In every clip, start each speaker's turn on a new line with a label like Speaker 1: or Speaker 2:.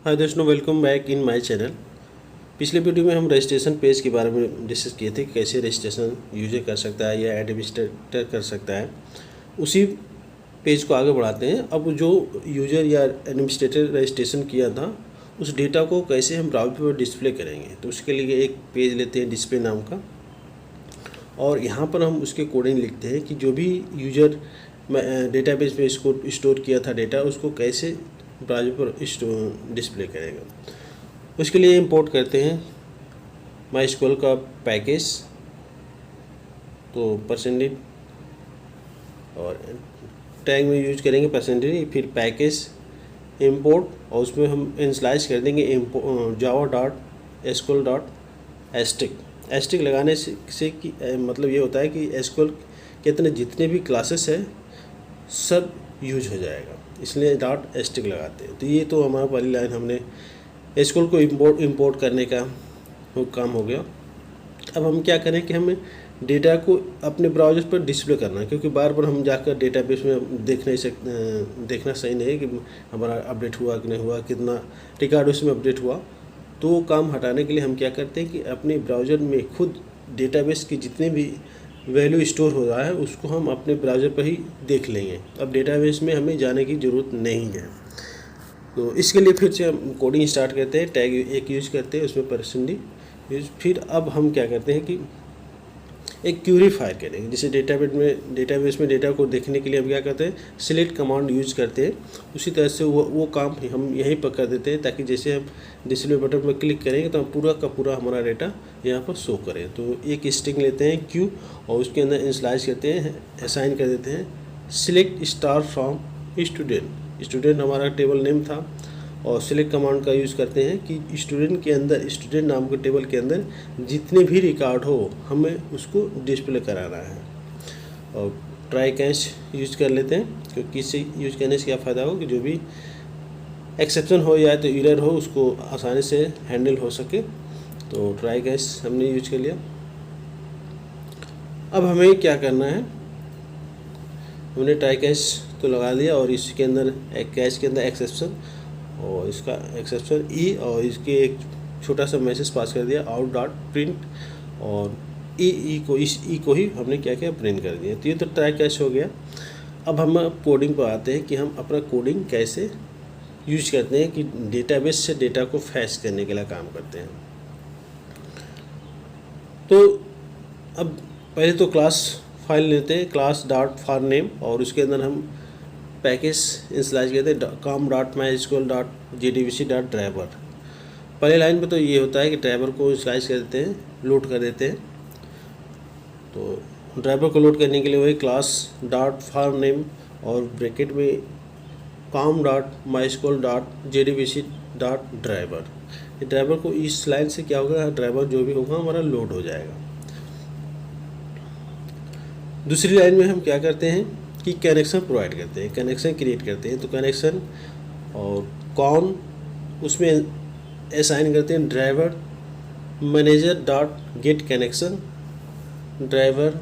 Speaker 1: हाय दोस्तों, welcome back in my channel. पिछले video में हम रजिस्ट्रेशन पेज के बारे में डिस्कस किए थे कि कैसे रजिस्ट्रेशन यूजर कर सकता है या एडमिनिस्ट्रेटर कर सकता है। उसी पेज को आगे बढ़ाते हैं। अब जो यूजर या एडमिनिस्ट्रेटर रजिस्ट्रेशन किया था उस डेटा को कैसे हम ब्राउज़र पर डिस्प्ले करेंगे, तो उसके लिए एक पेज लेते हैं डिस्प्ले नाम का, और यहाँ पर हम उसके कोडिंग लिखते हैं कि जो भी यूजर डेटाबेस में इसको स्टोर किया था डेटा, उसको कैसे ब्राउज़र पर डिस्प्ले करेगा। उसके लिए इंपोर्ट करते हैं माईएसक्यूएल का पैकेज, तो परसेंटेज और टैग में यूज करेंगे परसेंटेज, फिर पैकेज इंपोर्ट, और उसमें हम इनिशियलाइज कर देंगे java.sql.astic। एस्टिक लगाने से कि मतलब ये होता है कि एसक्यूएल के अंदर जितने भी क्लासेस हैं सब यूज हो जाएगा, इसलिए .astic लगाते हैं। तो ये तो हमारा पहली लाइन, हमने एसक्यूएल को इंपोर्ट करने का वो काम हो गया। अब हम क्या करें कि हमें डेटा को अपने ब्राउज़र पर डिस्प्ले करना है, क्योंकि बार बार हम जाकर डेटाबेस में देखना सही नहीं है कि हमारा अपडेट हुआ कि नहीं हुआ, कितना रिकॉर्ड उसमें अपडेट हुआ। तो वो काम हटाने के लिए हम क्या करते हैं कि अपने ब्राउज़र में खुद डेटाबेस की जितने भी वैल्यू स्टोर हो रहा है उसको हम अपने ब्राउज़र पर ही देख लेंगे। अब डेटाबेस में हमें जाने की ज़रूरत नहीं है। तो इसके लिए फिर से हम कोडिंग स्टार्ट करते हैं, टैग एक यूज करते हैं, उसमें परसेंटेज यूज। फिर अब हम क्या करते हैं कि एक क्यूरी फायर करेंगे, जैसे डेटाबेस में डेटा को देखने के लिए हम क्या करते हैं, सिलेक्ट कमांड यूज करते हैं। उसी तरह से वो काम हम यहीं पर कर देते हैं, ताकि जैसे हम डिस्प्ले बटन पर क्लिक करेंगे तो पूरा का पूरा हमारा डेटा यहाँ पर शो करें। तो एक स्ट्रिंग लेते हैं क्यू, और उसके अंदर इनिशियलाइज करते हैं, असाइन कर देते हैं सिलेक्ट स्टार फ्रॉम स्टूडेंट हमारा टेबल नेम था, और सिलेक्ट कमांड का यूज़ करते हैं कि स्टूडेंट के अंदर, स्टूडेंट नाम के टेबल के अंदर जितने भी रिकॉर्ड हो हमें उसको डिस्प्ले कराना है। और ट्राई कैच यूज कर लेते हैं, क्योंकि इससे यूज करने से क्या फ़ायदा हो कि जो भी एक्सेप्शन हो या तो एरर हो उसको आसानी से हैंडल हो सके। तो ट्राई कैच हमने यूज कर लिया। अब हमें क्या करना है, हमने ट्राई कैच तो लगा लिया, और इसके अंदर एक कैच के अंदर एक्सेप्शन, और इसका एक्सेप्शन ई, और इसके एक छोटा सा मैसेज पास कर दिया out.print, और इस ई को ही हमने क्या किया, प्रिंट कर दिया। तो ये तो ट्राई कैच हो गया। अब हम कोडिंग पर आते हैं कि हम अपना कोडिंग कैसे यूज करते हैं कि डेटाबेस से डेटा को फैच करने के लिए काम करते हैं। तो अब पहले तो क्लास फाइल लेते हैं, class.farName, और उसके अंदर हम पैकेज इंस्टॉल करते हैं com.mysql.jdbc.driver। पहले लाइन पे तो ये होता है कि ड्राइवर को इंस्टॉल कर देते हैं, लोड कर देते हैं। तो ड्राइवर को लोड करने के लिए वही class.farName और ब्रैकेट में com.mysql.jdbc.driver। ये ड्राइवर को इस लाइन से क्या होगा, ड्राइवर जो भी होगा हमारा लोड हो जाएगा। दूसरी लाइन में हम क्या करते हैं कि कनेक्शन प्रोवाइड करते हैं, कनेक्शन क्रिएट करते हैं। तो कनेक्शन और कौन उसमें असाइन करते हैं driver manager dot get connection, driver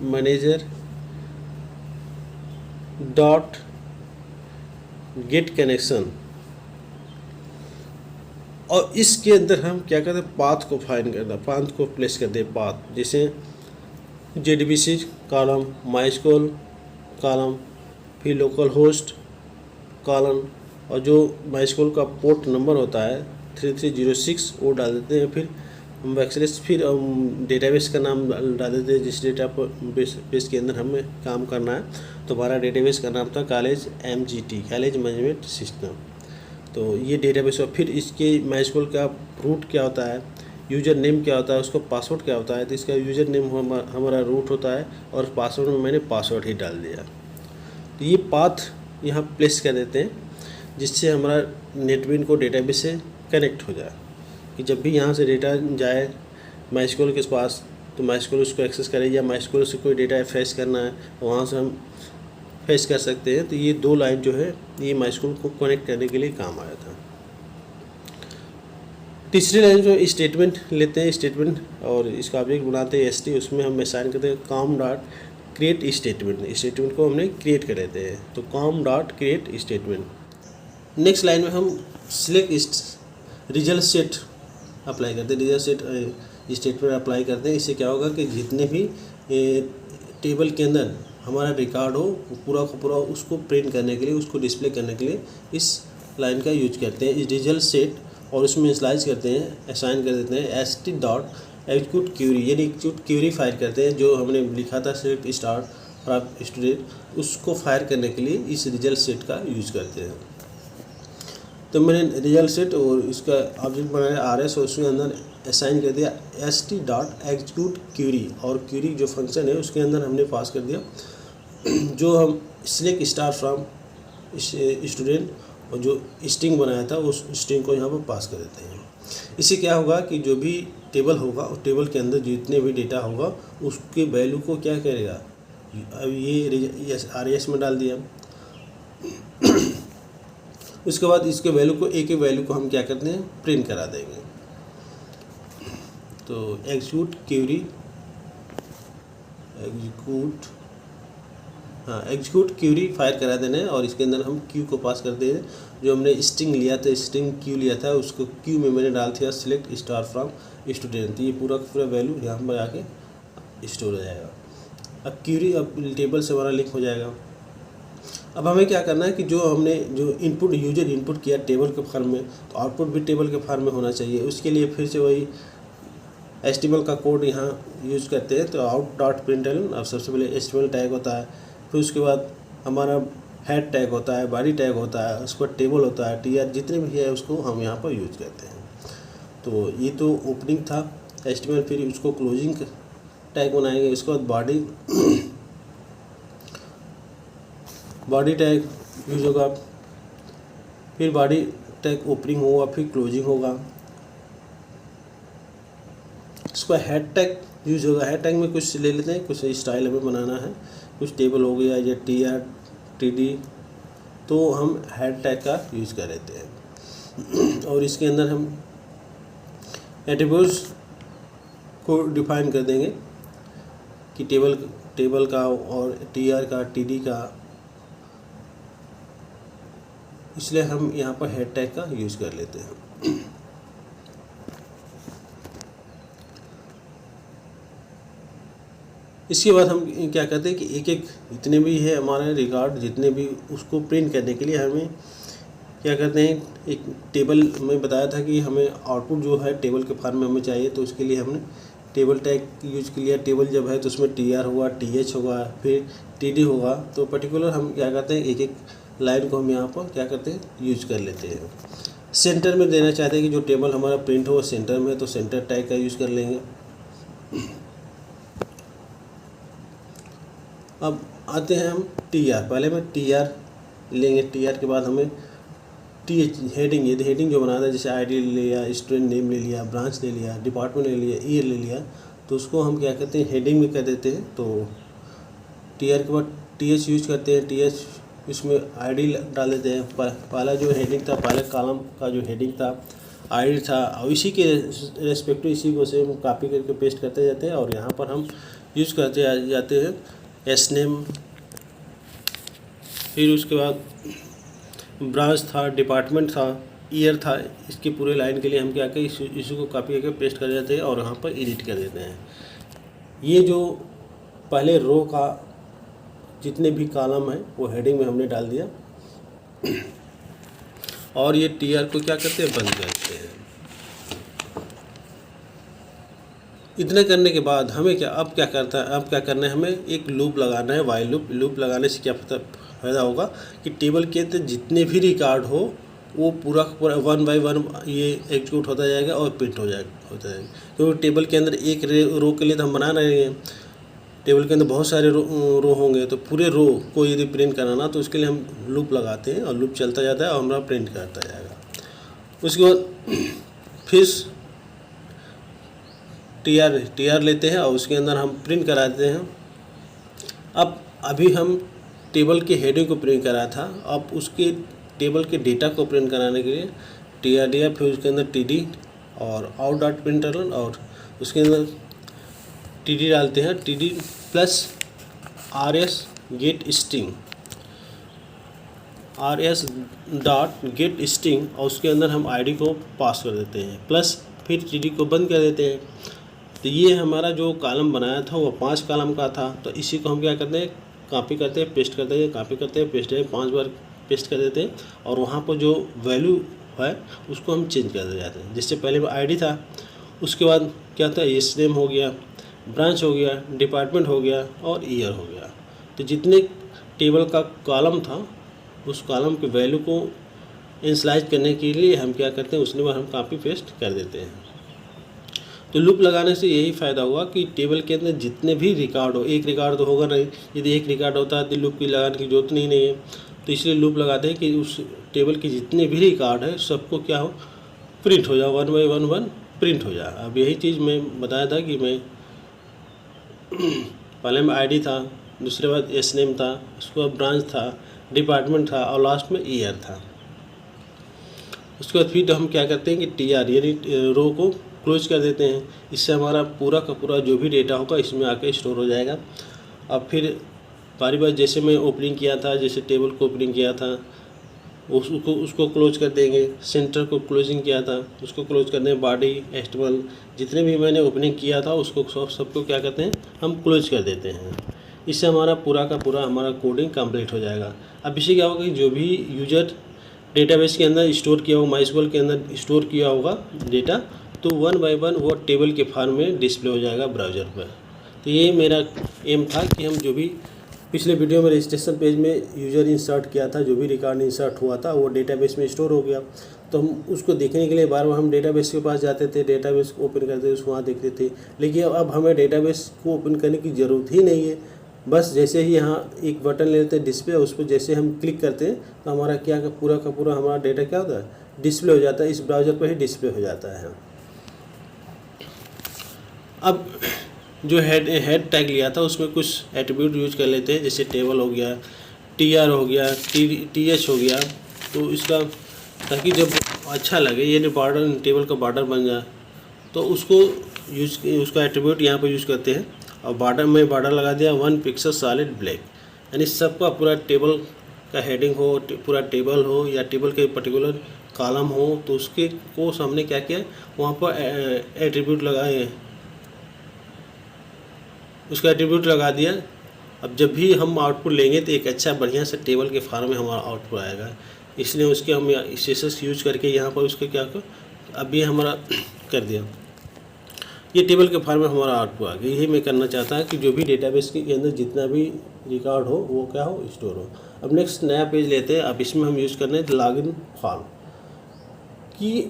Speaker 1: manager dot get connection, और इसके अंदर हम क्या करते हैं, पाथ को फाइंड करना, पाथ को प्लेस करते हैं। पाथ जैसे JDBC कॉलम, माईएसक्यूएल कॉलम, फिर लोकल होस्ट कॉलम, और जो माईएसक्यूएल का पोर्ट नंबर होता है 3306 वो डाल देते हैं। फिर बैकस्लैश, फिर डेटाबेस का नाम डाल देते हैं जिस डेटाबेस के अंदर हमें काम करना है। तो हमारा डेटाबेस का नाम था college MGT, college management system. तो ये डेटाबेस, और फिर इसके माईएसक्यूएल का रूट क्या होता है, यूज़र नेम क्या होता है, उसका पासवर्ड क्या होता है। तो इसका यूज़र नेम हमारा रूट होता है, और पासवर्ड में मैंने पासवर्ड ही डाल दिया। तो ये पाथ यहाँ प्लेस कर देते हैं, जिससे हमारा नेटबीन को डेटाबेस से कनेक्ट हो जाए, कि जब भी यहाँ से डेटा जाए माईएसक्यूएल के पास तो माईएसक्यूएल उसको एक्सेस करे, या माईएसक्यूएल से कोई डेटा फैच करना है तो वहाँ से हम फैच कर सकते हैं। तो ये दो लाइन जो है ये माईएसक्यूएल को कनेक्ट करने के लिए काम आया था। तीसरी लाइन जो स्टेटमेंट लेते हैं, स्टेटमेंट, और इसका ऑब्जेक्ट बनाते हैं ST, उसमें हम असाइन करते हैं com.create स्टेटमेंट। स्टेटमेंट को हमने क्रिएट कर लेते हैं, तो com.create स्टेटमेंट। नेक्स्ट लाइन में हम सिलेक्ट रिजल्ट सेट अप्लाई करते हैं, रिजल्ट सेट स्टेटमेंट अप्लाई करते हैं। इससे क्या होगा कि जितने भी टेबल के अंदर हमारा रिकॉर्ड हो पूरा का पूरा उसको प्रिंट करने के लिए, उसको डिस्प्ले करने के लिए इस लाइन का यूज करते हैं, इस रिजल्ट सेट। और उसमें स्लाइस करते हैं, असाइन कर देते हैं st एक्जीक्यूट क्यूरी, यानी एक्जीक्यूट क्यूरी फायर करते हैं। जो हमने लिखा था सिलेक्ट स्टार फ्रॉम स्टूडेंट, उसको फायर करने के लिए इस रिजल्ट सेट का यूज करते हैं। तो मैंने रिजल्ट सेट और इसका ऑब्जेक्ट बनाया RS, और उसके अंदर असाइन कर दिया st.execute क्यूरी, और क्यूरी जो फंक्शन है उसके अंदर हमने पास कर दिया जो हम सिलेक्ट स्टार फ्रॉम स्टूडेंट, और जो स्ट्रिंग बनाया था उस स्ट्रिंग को यहाँ पर पास कर देते हैं। इससे क्या होगा कि जो भी टेबल होगा उस टेबल के अंदर जितने भी डेटा होगा उसके वैल्यू को क्या करेगा, अब ये RS में डाल दिया। उसके बाद इसके वैल्यू को, एक एक वैल्यू को हम क्या करते हैं, प्रिंट करा देंगे। तो एग्जीक्यूट क्यूरी फायर करा देना है, और इसके अंदर हम क्यू को पास करते हैं। जो हमने स्ट्रिंग लिया था, स्ट्रिंग क्यू लिया था, उसको क्यू में मैंने डाल दिया सिलेक्ट स्टार फ्रॉम स्टूडेंट। ये पूरा का पूरा वैल्यू यहाँ पर आके स्टोर हो जाएगा। अब क्यूरी अब टेबल से हमारा लिंक हो जाएगा। अब हमें क्या करना है कि जो हमने जो इनपुट यूजर इनपुट किया टेबल के फॉर्म में, तो आउटपुट भी टेबल के फॉर्म में होना चाहिए। उसके लिए फिर से वही HTML का कोड यहाँ यूज़ करते हैं। तो out.println, अब सबसे पहले HTML टैग होता है, फिर उसके बाद हमारा हेड टैग होता है, बॉडी टैग होता है, उसके बाद टेबल होता है, TR जितने भी है उसको हम यहाँ पर यूज करते हैं। तो ये तो ओपनिंग था HTML, फिर उसको क्लोजिंग टैग बनाएंगे। उसके बाद बॉडी टैग यूज होगा, फिर बॉडी टैग ओपनिंग होगा, फिर क्लोजिंग होगा। इसका हेड टैग यूज होगा। हेड टैग में कुछ ले लेते हैं, कुछ स्टाइल हमें बनाना है, कुछ टेबल हो गया या TR TD, तो हम हेड टैग का यूज कर लेते हैं। और इसके अंदर हम एट्रीब्यूट्स को डिफाइन कर देंगे कि टेबल का और TR का TD का, इसलिए हम यहाँ पर हेड टैग का यूज कर लेते हैं। इसके बाद हम क्या करते हैं कि एक एक जितने भी है हमारे रिकॉर्ड, जितने भी उसको प्रिंट करने के लिए हमें क्या करते हैं, एक टेबल में बताया था कि हमें आउटपुट जो है टेबल के फॉर्म में हमें चाहिए। तो उसके लिए हमने टेबल टैग यूज किया। टेबल जब है तो उसमें TR होगा, TH होगा, फिर TD होगा। तो पर्टिकुलर हम क्या करते हैं, एक एक लाइन को हम यहाँ पर क्या करते हैं, यूज कर लेते हैं। सेंटर में देना चाहते हैं कि जो टेबल हमारा प्रिंट हो सेंटर में, तो सेंटर टैग का यूज़ कर लेंगे। अब आते हैं हम TR, पहले में TR लेंगे। TR के बाद हमें TH हेडिंग, यदि हेडिंग जो बनाना है, जैसे ID ले लिया, स्टूडेंट नेम ले लिया, ब्रांच ले लिया, डिपार्टमेंट ले लिया, ईयर ले लिया, तो उसको हम क्या करते हैं, हेडिंग में कर देते हैं। तो TR के बाद TH यूज करते हैं। TH इसमें ID डाल देते हैं। पहला जो हेडिंग था, पहले कॉलम का जो हेडिंग था ID था, और इसी के रेस्पेक्टिव इसी को से हम कॉपी करके पेस्ट करते जाते हैं। और यहाँ पर हम यूज करते जाते हैं SNAME। फिर उसके बाद ब्रांच था, डिपार्टमेंट था, ईयर था। इसकी पूरे लाइन के लिए हम क्या करें, इसी को कॉपी करके पेस्ट कर देते हैं और यहाँ पर एडिट कर देते हैं। ये जो पहले रो का जितने भी कॉलम है वो हेडिंग में हमने डाल दिया, और ये TR को क्या करते हैं, बंद करते हैं। इतना करने के बाद हमें अब क्या करना है, हमें एक लूप लगाना है, वाइल लूप। लूप लगाने से क्या फ़ायदा होगा कि टेबल के अंदर जितने भी रिकॉर्ड हो वो पूरा 1 बाय 1 ये एग्जीक्यूट होता जाएगा और प्रिंट होता जाएगा। क्योंकि टेबल के अंदर एक रो के लिए तो हम बना रहे हैं, टेबल के अंदर बहुत सारे रो होंगे, तो पूरे रो को यदि प्रिंट कराना तो उसके लिए हम लूप लगाते हैं, और लूप चलता जाता है और हमारा प्रिंट करता जाएगा। उसके बाद फिर TR लेते हैं और उसके अंदर हम प्रिंट करा देते हैं। अब अभी हम टेबल के हेडिंग को प्रिंट करा था, अब उसके टेबल के डेटा को प्रिंट कराने के लिए TR दिया, फिर उसके अंदर TD और out.println, और उसके अंदर TD डालते हैं, TD plus RS gate string. R S dot gate string और उसके अंदर हम आईडी को पास कर देते हैं प्लस फिर टीडी को बंद कर देते हैं। तो ये हमारा जो कॉलम बनाया था वो 5 कॉलम का था। तो इसी को हम क्या करते हैं, कॉपी करते हैं, पेस्ट करते हैं, कॉपी करते हैं, पेस्ट 5 बार पेस्ट कर देते हैं और वहाँ पर जो वैल्यू है उसको हम चेंज कर दे जाते हैं। जिससे पहले आईडी था, उसके बाद क्या था, एस नेम हो गया, ब्रांच हो गया, डिपार्टमेंट हो गया और ईयर हो गया। तो जितने टेबल का कॉलम था उस कॉलम के वैल्यू को इनिशियलाइज करने के लिए हम क्या करते हैं, उसने बार हम कॉपी पेस्ट कर देते हैं। तो लूप लगाने से यही फ़ायदा हुआ कि टेबल के अंदर जितने भी रिकॉर्ड हो, एक रिकॉर्ड तो होगा नहीं, यदि एक रिकॉर्ड होता है तो लूप की लगाने की जरूरत नहीं है। तो इसलिए लूप लगाते हैं कि उस टेबल के जितने भी रिकॉर्ड है सबको क्या हो, प्रिंट हो जाए, 1 बाय 1 प्रिंट हो जाए। अब यही चीज़ मैं बताया था कि मैं पहले में आईडी था, दूसरे बाद एस नेम था, उसके बाद ब्रांच था, डिपार्टमेंट था और लास्ट में ईयर था। उसके बाद फिर हम क्या करते हैं कि टी आर यानी रो को क्लोज कर देते हैं। इससे हमारा पूरा का पूरा जो भी डेटा होगा इसमें आके स्टोर हो जाएगा। अब फिर बारी बारी जैसे मैं ओपनिंग किया था, जैसे टेबल को ओपनिंग किया था उसको क्लोज कर देंगे, सेंटर को क्लोजिंग किया था उसको क्लोज कर देंगे, बॉडी एस्टेबल जितने भी मैंने ओपनिंग किया था उसको सबको क्या करते हैं, हम क्लोज कर देते हैं। इससे हमारा पूरा का पूरा हमारा कोडिंग कंप्लीट हो जाएगा। अब इससे क्या होगा कि जो भी यूजर डेटाबेस के अंदर स्टोर किया होगा, माइस्क्यूएल के अंदर स्टोर किया होगा डेटा, तो 1 बाय 1 वो टेबल के फॉर्म में डिस्प्ले हो जाएगा ब्राउज़र पर। तो ये मेरा एम था कि हम जो भी पिछले वीडियो में रजिस्ट्रेशन पेज में यूज़र इंसर्ट किया था, जो भी रिकॉर्ड इंसर्ट हुआ था वो डेटाबेस में स्टोर हो गया। तो हम उसको देखने के लिए बार बार हम डेटाबेस के पास जाते थे, डेटाबेस को ओपन करते थे, उसको वहाँ देखते थे। लेकिन अब हमें डेटाबेस को ओपन करने की ज़रूरत ही नहीं है। बस जैसे ही यहाँ एक बटन ले लेते हैं डिस्प्ले, उस पर जैसे हम क्लिक करते हैं तो हमारा क्या का पूरा हमारा डेटा क्या होता है, डिस्प्ले हो जाता है। इस ब्राउज़र पर ही डिस्प्ले हो जाता है। अब जो हेड टैग लिया था उसमें कुछ एट्रीब्यूट यूज कर लेते हैं, जैसे टेबल हो गया, टीआर हो गया, टीएच हो गया। तो इसका ताकि जब अच्छा लगे, ये बॉर्डर टेबल का बॉर्डर बन जाए तो उसको उसका एट्रीब्यूट यहाँ पर यूज़ करते हैं। और बॉर्डर में बॉर्डर लगा दिया 1 पिक्सल सॉलिड ब्लैक, यानी सबका पूरा टेबल का हेडिंग हो, पूरा टेबल हो या टेबल के पर्टिकुलर कॉलम हो, तो उसके को सामने क्या किया, वहाँ पर एट्रीब्यूट लगाए, उसका एट्रीब्यूट लगा दिया। अब जब भी हम आउटपुट लेंगे तो एक अच्छा बढ़िया से टेबल के फॉर्म में हमारा आउटपुट आएगा। इसलिए उसके हम सीएसएस यूज करके यहाँ पर उसके क्या कर, अब ये हमारा कर दिया, ये टेबल के फॉर्म में हमारा आउटपुट आ गया। यही मैं करना चाहता है कि जो भी डेटाबेस के अंदर जितना भी रिकॉर्ड हो वो क्या हो, स्टोर हो। अब नेक्स्ट नया पेज लेते हैं। अब इसमें हम यूज़ करने हैं लॉगिन फॉर्म, कि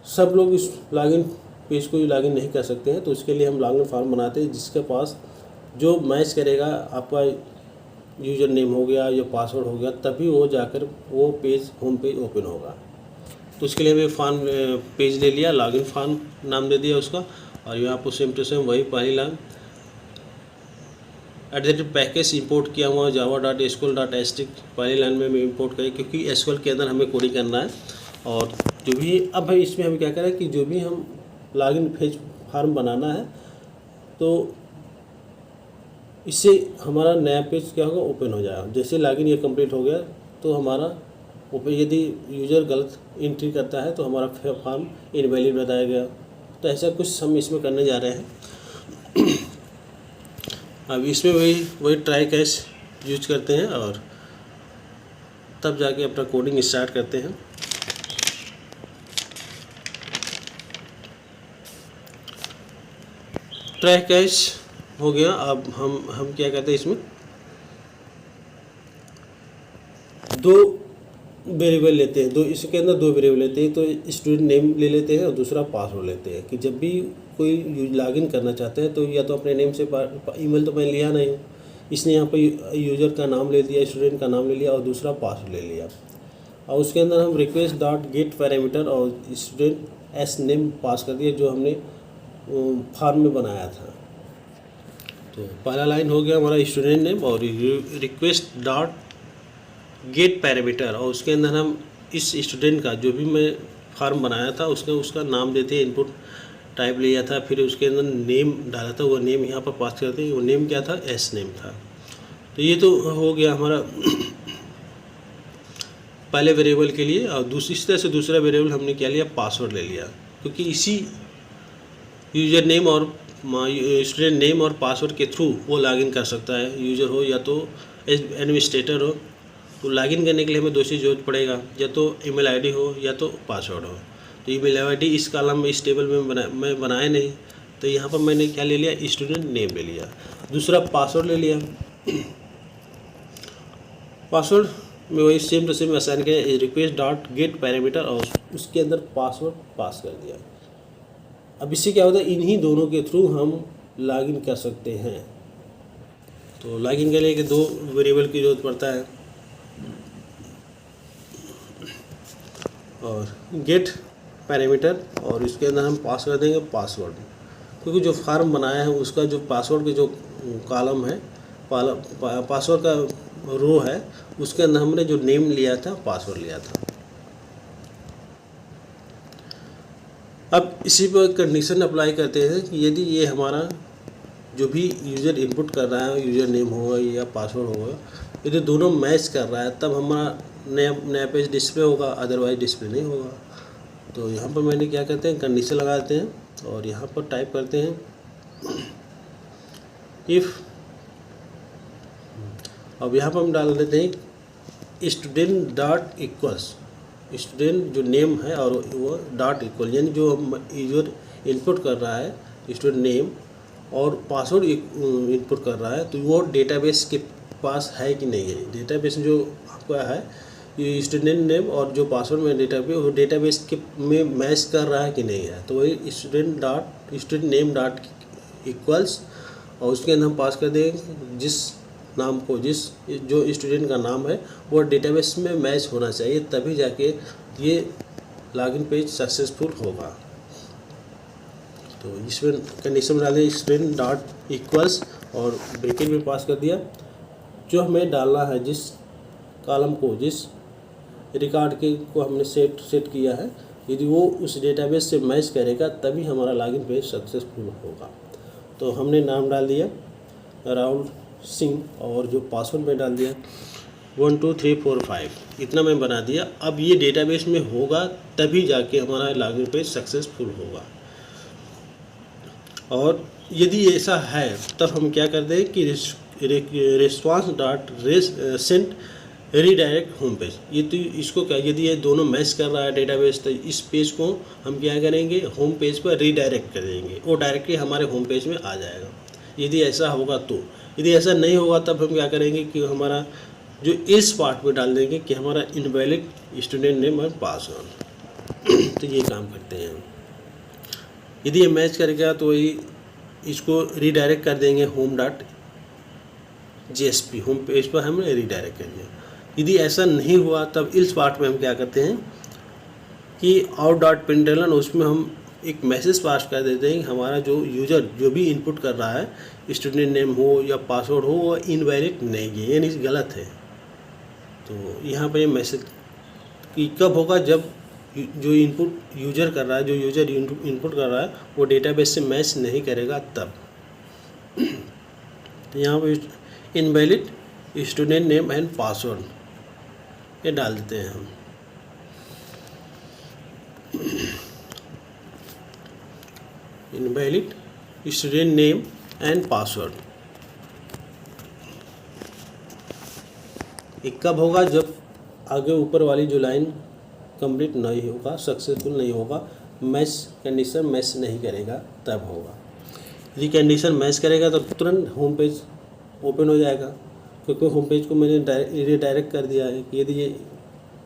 Speaker 1: सब लोग इस लॉगिन पेज को लॉगिन नहीं कर सकते हैं। तो उसके लिए हम लॉगिन फॉर्म बनाते हैं जिसके पास जो मैच करेगा, आपका यूज़र नेम हो गया या पासवर्ड हो गया, तभी वो जाकर वो पेज होम पेज ओपन होगा। तो उसके लिए मैं फॉर्म पेज ले लिया, लॉगिन फॉर्म नाम दे दिया उसका। और यहाँ पर सेम टू सेम वही पहली लाइन पैकेज इंपोर्ट किया हुआ java.sql.strict पहली लाइन में मैं इंपोर्ट करें, क्योंकि एसक्यूएल के अंदर हमें कोडिंग करना है। और जो भी अब भाई इसमें हम क्या करें कि जो भी हम लॉगिन पेज फॉर्म बनाना है तो इससे हमारा नया पेज क्या होगा, ओपन हो जाएगा। जैसे लॉगिन ये कंप्लीट हो गया तो हमारा ओपन, यदि यूज़र गलत एंट्री करता है तो हमारा फॉर्म इनवैलिड बताया गया। तो ऐसा कुछ हम इसमें करने जा रहे हैं। अब इसमें वही ट्राई कैच यूज करते हैं और तब जाके अपना कोडिंग स्टार्ट करते हैं। ट्राई कैच हो गया। अब हम क्या कहते हैं, इसमें 2 वेरिएबल लेते हैं, इसके अंदर 2 वेरिएबल लेते हैं। तो स्टूडेंट नेम ले लेते हैं और दूसरा पासवर्ड लेते हैं, कि जब भी कोई लॉगिन करना चाहते हैं तो या तो अपने नेम से, ईमेल तो मैंने लिया नहीं, इसने यहाँ पर यूज़र का नाम ले दिया, स्टूडेंट का नाम ले लिया और दूसरा पासवर्ड ले लिया। और उसके अंदर हम रिक्वेस्ट डॉट गेट पैरामीटर और स्टूडेंट एस नेम पास कर दिया जो हमने फॉर्म में बनाया था। तो पहला लाइन हो गया हमारा स्टूडेंट नेम और रिक्वेस्ट डॉट गेट पैरामीटर, और उसके अंदर हम इस स्टूडेंट का जो भी मैं फॉर्म बनाया था उसका नाम देते हैं, इनपुट टाइप लिया था, फिर उसके अंदर नेम डाला था, वो नेम यहाँ पर पास करते हैं। वो नेम क्या था, एस नेम था। तो ये तो हो गया हमारा पहले वेरिएबल के लिए, और इसी तरह से दूसरा वेरिएबल हमने क्या लिया, पासवर्ड ले लिया, क्योंकि इसी यूज़र नेम और स्टूडेंट नेम और पासवर्ड के थ्रू वो लॉगिन कर सकता है, यूज़र हो या तो एडमिनिस्ट्रेटर हो। तो लॉगिन करने के लिए हमें दो चीज़ जरूरत पड़ेगा, या तो ईमेल आईडी हो या तो पासवर्ड हो। तो ईमेल आईडी इस कॉलम में, इस टेबल में मैं बनाया नहीं, तो यहाँ पर मैंने क्या ले लिया, स्टूडेंट नेम ले लिया। दूसरा पासवर्ड ले लिया, पासवर्ड में वही सेम टू सेम असाइन किया, रिक्वेस्ट डॉट गेट पैरामीटर, और उसके अंदर पासवर्ड पास कर दिया। अब इससे क्या होता है, इन्हीं दोनों के थ्रू हम लॉगिन कर सकते हैं। तो लॉगिन के लिए कि दो वेरिएबल की ज़रूरत पड़ता है, और गेट पैरामीटर, और इसके अंदर हम पास कर देंगे पासवर्ड, क्योंकि जो फार्म बनाया है उसका जो पासवर्ड के जो कॉलम है, पासवर्ड का रो है, उसके अंदर हमने जो नेम लिया था पासवर्ड लिया था। अब इसी पर कंडीशन अप्लाई करते हैं कि यदि ये हमारा जो भी यूज़र इनपुट कर रहा है, यूज़र नेम होगा या पासवर्ड होगा, यदि दोनों मैच कर रहा है तब हमारा नया पेज डिस्प्ले होगा, अदरवाइज डिस्प्ले नहीं होगा। तो यहाँ पर मैंने क्या करते हैं, कंडीशन लगाते हैं, और यहाँ पर टाइप करते हैं इफ़, अब यहाँ पर हम डाल देते हैं स्टूडेंट डॉट इक्वल्स, स्टूडेंट जो नेम है और वो डॉट इक्वल, यानी जो यूज़र इनपुट कर रहा है स्टूडेंट नेम और पासवर्ड इनपुट कर रहा है, तो वो डेटाबेस के पास है कि नहीं है। डेटाबेस जो आपका है ये स्टूडेंट नेम और जो पासवर्ड में डेटाबेस, वो डेटाबेस के में मैच कर रहा है कि नहीं है। तो वही स्टूडेंट नेम डॉट इक्वल्स, और उसके अंदर हम पास कर देंगे जिस नाम को, जो स्टूडेंट का नाम है वो डेटाबेस में मैच होना चाहिए, तभी जाके ये लॉगिन पेज सक्सेसफुल होगा। तो इसमें कंडीशन डाल दें स्टूडेंट डॉट इक्वल्स, और ब्रैकेट में पास कर दिया जो हमें डालना है, जिस कॉलम को, जिस रिकॉर्ड के को हमने सेट किया है, यदि वो उस डेटाबेस से मैच करेगा तभी हमारा लॉगिन पेज सक्सेसफुल होगा। तो हमने नाम डाल दिया राहुल सिंह, और जो पासवर्ड में डाल दिया 1 2 3 4 5, इतना मैं बना दिया। अब ये डेटाबेस में होगा तभी जाके हमारा लॉगिन पेज सक्सेसफुल होगा। और यदि ऐसा है तब हम क्या कर दें कि response dot send redirect home page. ये तो इसको क्या, यदि ये दोनों मैच कर रहा है डेटाबेस, तो इस पेज को हम क्या करेंगे, होम पेज पर रीडायरेक्ट कर देंगे, वो डायरेक्टली हमारे होम पेज में आ जाएगा। यदि ऐसा होगा तो, यदि ऐसा नहीं होगा तब हम क्या करेंगे कि हमारा जो इस पार्ट में डाल देंगे कि हमारा इनवैलिड स्टूडेंट नेम और पासवर्ड। तो ये काम करते हैं। यदि ये मैच करेगा तो वही इसको रीडायरेक्ट कर देंगे home dot JSP, home page पर हमने रीडायरेक्ट कर दिया। यदि ऐसा नहीं हुआ तब इस पार्ट में हम क्या करते हैं कि आउट डॉट प्रिंटलन, उसमें हम एक मैसेज पास कर देते हैं कि हमारा जो यूज़र जो भी इनपुट कर रहा है, स्टूडेंट नेम हो या पासवर्ड हो, वो इनवैलिड नहीं है, यानी गलत है। तो यहाँ पर ये मैसेज कि कब होगा, जब जो इनपुट यूज़र कर रहा है, जो यूज़र इनपुट कर रहा है वो डेटाबेस से मैच नहीं करेगा तब। तो यहाँ पर invalid student name and password ये डाल देते हैं हम। Invalid student name and password ये कब होगा, जब आगे ऊपर वाली जो लाइन कंप्लीट नहीं होगा, सक्सेसफुल नहीं होगा, मैच कंडीशन मैच नहीं करेगा तब होगा। यदि कंडीशन मैच करेगा तो तुरंत होम पेज ओपन हो जाएगा, क्योंकि होम पेज को मैंने रीडायरेक्ट कर दिया है। कि यदि ये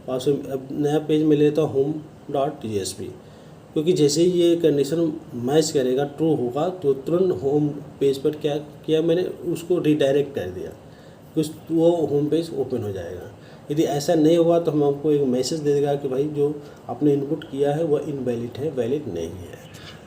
Speaker 1: पासवर्ड, अब नया पेज में लेता हूँ होम डॉट JSP, क्योंकि जैसे ही ये कंडीशन मैच करेगा, ट्रू होगा, तो तुरंत होम पेज पर क्या किया मैंने, उसको रीडायरेक्ट कर दिया, कुछ वो होम पेज ओपन हो जाएगा। यदि ऐसा नहीं हुआ तो हम आपको एक मैसेज दे देगा कि भाई जो आपने इनपुट किया है वह इनवैलिड है, वैलिड नहीं है।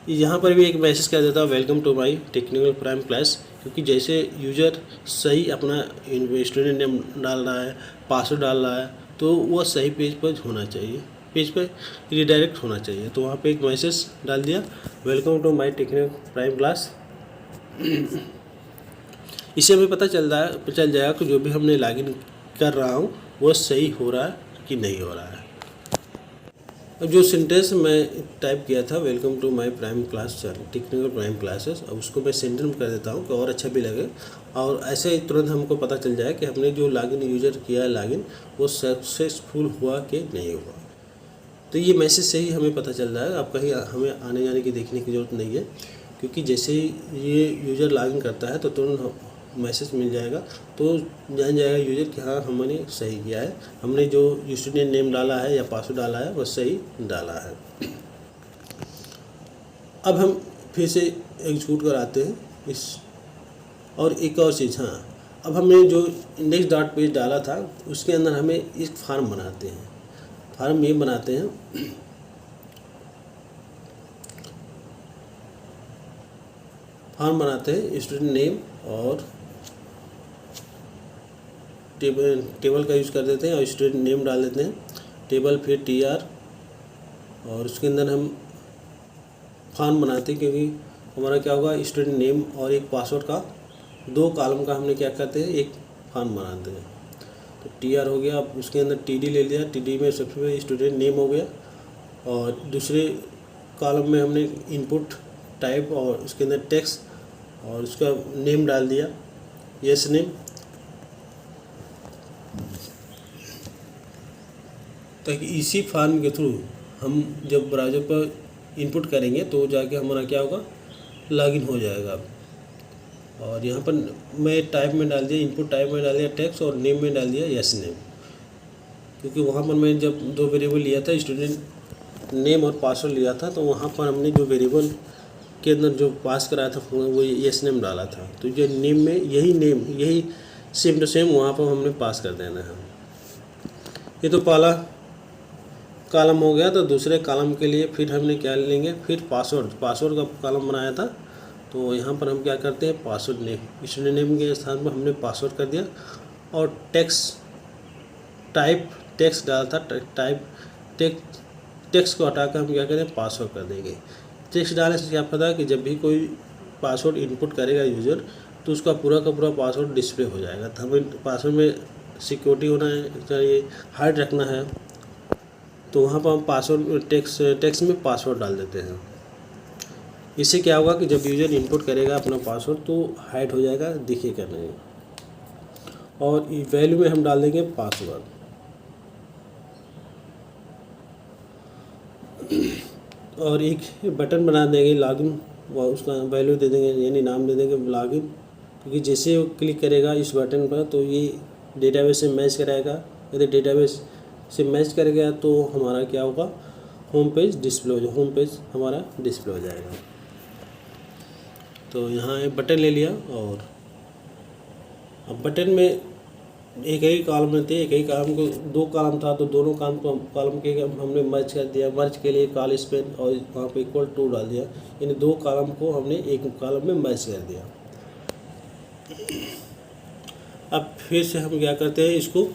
Speaker 1: यहाँ पर भी एक मैसेज कर देता है welcome to my technical prime class, क्योंकि जैसे यूज़र सही अपना स्टूडेंट नेम डाल रहा है, पासवर्ड डाल रहा है, तो वह सही पेज पर होना चाहिए, पेज पर रीडायरेक्ट होना चाहिए। तो वहाँ पे एक मैसेज डाल दिया welcome to my technical prime class. इससे हमें पता चल जाएगा कि जो भी हमने लॉगिन कर रहा हूँ वो सही हो रहा है कि नहीं हो रहा है। अब जो सेंटेंस मैं टाइप किया था, welcome to my prime class technical prime classes, अब उसको मैं सेंटेंस में कर देता हूँ कि और अच्छा भी लगे और ऐसे ही तुरंत हमको पता चल जाए कि हमने जो लॉगिन यूजर किया है लॉगिन वो सक्सेसफुल हुआ कि नहीं हुआ। तो ये मैसेज से ही हमें पता चल रहा है। अब कहीं हमें आने जाने की देखने की ज़रूरत नहीं है, क्योंकि जैसे ही ये यूज़र लॉगिन करता है तो तुरंत मैसेज मिल जाएगा, तो जान जाएगा यूज़र कि हाँ हमने सही किया है, हमने जो स्टूडेंट नेम डाला है या पासवर्ड डाला है वो सही डाला है। अब हम फिर से एग्जीक्यूट कराते हैं इस। और एक और चीज़, हाँ, अब हमने जो इंडेक्स डॉट पेज डाला था उसके अंदर हमें एक फार्म बनाते हैं। फार्म ये बनाते हैं, फार्म बनाते हैं स्टूडेंट नेम और टेबल का यूज़ कर देते हैं और स्टूडेंट नेम डाल देते हैं टेबल, फिर TR, और उसके अंदर हम फॉर्म बनाते हैं, क्योंकि हमारा क्या होगा स्टूडेंट नेम और एक पासवर्ड का 2 कॉलम का हमने क्या करते हैं एक फॉर्म बनाते हैं। तो TR हो गया, अब उसके अंदर TD ले लिया, TD में सबसे पहले स्टूडेंट नेम हो गया और दूसरे कॉलम में हमने इनपुट टाइप और उसके अंदर टेक्स्ट और उसका नेम डाल दिया यस नेम, ताकि इसी फॉर्म के थ्रू हम जब ब्राउज़र पर इनपुट करेंगे तो जाके हमारा क्या होगा लॉगिन हो जाएगा। और यहाँ पर मैं टाइप में डाल दिया, इनपुट टाइप में डाल दिया टेक्स्ट और नेम में डाल दिया यस नेम, क्योंकि वहाँ पर मैं जब 2 वेरिएबल लिया था स्टूडेंट नेम और पासवर्ड लिया था, तो वहाँ पर हमने जो वेरिएबल के अंदर जो पास कराया था वो यस नेम डाला था, तो जो नेम में यही सेम टू सेम वहाँ पर हमने पास कर देना है। ये तो पहला कॉलम हो गया। तो दूसरे कॉलम के लिए फिर हमने क्या लेंगे, फिर पासवर्ड का कॉलम बनाया था, तो यहाँ पर हम क्या करते हैं पासवर्ड नेम, स्टूडेंट नेम के स्थान पर हमने पासवर्ड कर दिया और टेक्स्ट डाला था टेक्स्ट को हटाकर हम क्या करें पासवर्ड कर देंगे। टेक्स्ट डालने से क्या पता है कि जब भी कोई पासवर्ड इनपुट करेगा यूज़र तो उसका पूरा का पूरा पासवर्ड डिस्प्ले हो जाएगा। तो हमें पासवर्ड में सिक्योरिटी होना चाहिए, हाइड रखना है, तो वहाँ पर हम पासवर्ड टेक्स्ट में पासवर्ड डाल देते हैं। इससे क्या होगा कि जब यूज़र इनपुट करेगा अपना पासवर्ड तो हाइड हो जाएगा, दिखेगा नहीं। और वैल्यू में हम डाल देंगे पासवर्ड और एक बटन बना देंगे लॉगिन, उसका वैल्यू दे देंगे यानी नाम दे देंगे लॉगिन, क्योंकि जैसे वो क्लिक करेगा इस बटन पर तो ये डेटाबेस से मैच कराएगा। यदि डेटाबेस से मैच कर गया तो हमारा क्या होगा होम पेज डिस्प्ले हो जाएगा, होम पेज हमारा डिस्प्ले हो जाएगा। तो यहाँ एक बटन ले लिया और अब बटन में एक ही कॉलम में थे, एक ही कॉलम को 2 कॉलम था तो दोनों कॉलम के हमने मर्ज कर दिया। मर्ज के लिए कॉल स्पेन और वहाँ पे इक्वल टू डाल दिया, यानी 2 कॉलम को हमने एक कॉलम में मर्ज कर दिया। अब फिर से हम क्या करते हैं इसको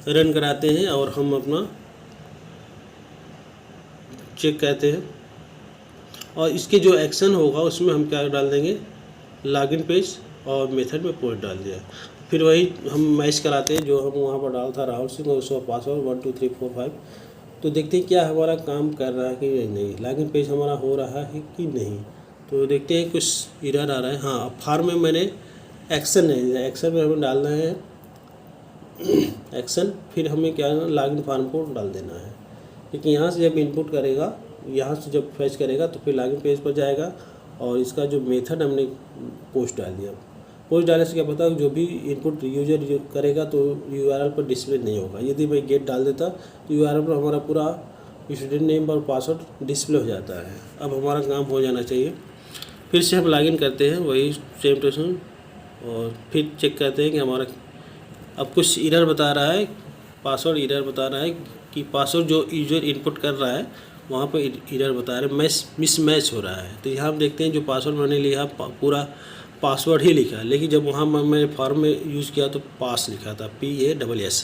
Speaker 1: रन कराते हैं और हम अपना चेक करते हैं और इसके जो एक्शन होगा उसमें हम क्या डाल देंगे लॉगिन पेज और मेथड में पोस्ट डाल दिया। फिर वही हम मैच कराते हैं जो हम वहाँ पर डाला था राहुल सिंह और उसका पासवर्ड 1 2 3 4 5। तो देखते हैं क्या हमारा काम कर रहा है कि नहीं, लॉगिन पेज हमारा हो रहा है कि नहीं। तो देखते हैं कुछ एरर आ रहा है। हाँ, अब फॉर्म में मैंने एक्शन है, एक्शन में हमें डालना है एक्शन, फिर हमें क्या लॉगिन फॉर्म को डाल देना है, क्योंकि यहाँ से जब इनपुट करेगा, यहाँ से जब फैच करेगा तो फिर लॉगिन पेज पर जाएगा और इसका जो मेथड हमने पोस्ट डाल दिया। पोस्ट डालने से क्या पता जो भी इनपुट यूजर जो करेगा तो URL पर डिस्प्ले नहीं होगा। यदि मैं गेट डाल देता तो URL पर हमारा पूरा स्टूडेंट नेम और पासवर्ड डिस्प्ले हो जाता है। अब हमारा काम हो जाना चाहिए। फिर से हम लॉगिन करते हैं वही सेम टू सेम और फिर चेक करते हैं कि हमारा अब कुछ एरर बता रहा है, पासवर्ड एरर बता रहा है कि पासवर्ड जो यूजर इनपुट कर रहा है वहाँ पर एरर बता रहा है, मिसमैच हो रहा है। तो यहाँ हम देखते हैं जो पासवर्ड मैंने लिया पूरा पासवर्ड ही लिखा है, लेकिन जब वहाँ मैंने फॉर्म में यूज़ किया तो पास लिखा था PASS,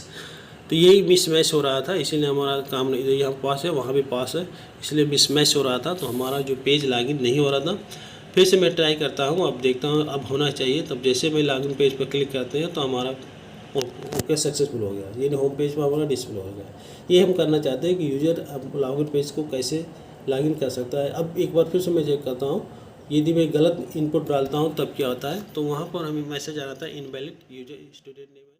Speaker 1: तो यही मिसमैच हो रहा था, इसीलिए हमारा काम नहीं, यहाँ पास है वहाँ भी पास है, इसलिए मिसमैच हो रहा था। तो हमारा जो पेज लॉगिन नहीं हो रहा था। फिर से मैं ट्राई करता हूँ, अब देखता हूँ अब होना चाहिए। तब जैसे मैं लॉगिन पेज पर क्लिक करते हैं तो हमारा ओके आपका सक्सेसफुल हो गया, यानी होम पेज पर हमारा डिस्प्ले हो गया। ये हम करना चाहते हैं कि यूजर अब लॉगिन पेज को कैसे लॉगिन कर सकता है। अब एक बार फिर से मैं चेक करता हूँ, यदि मैं गलत इनपुट डालता हूँ तब क्या होता है, तो वहाँ पर हमें मैसेज आ रहा था इनवैलिड यूजर स्टूडेंट नेम।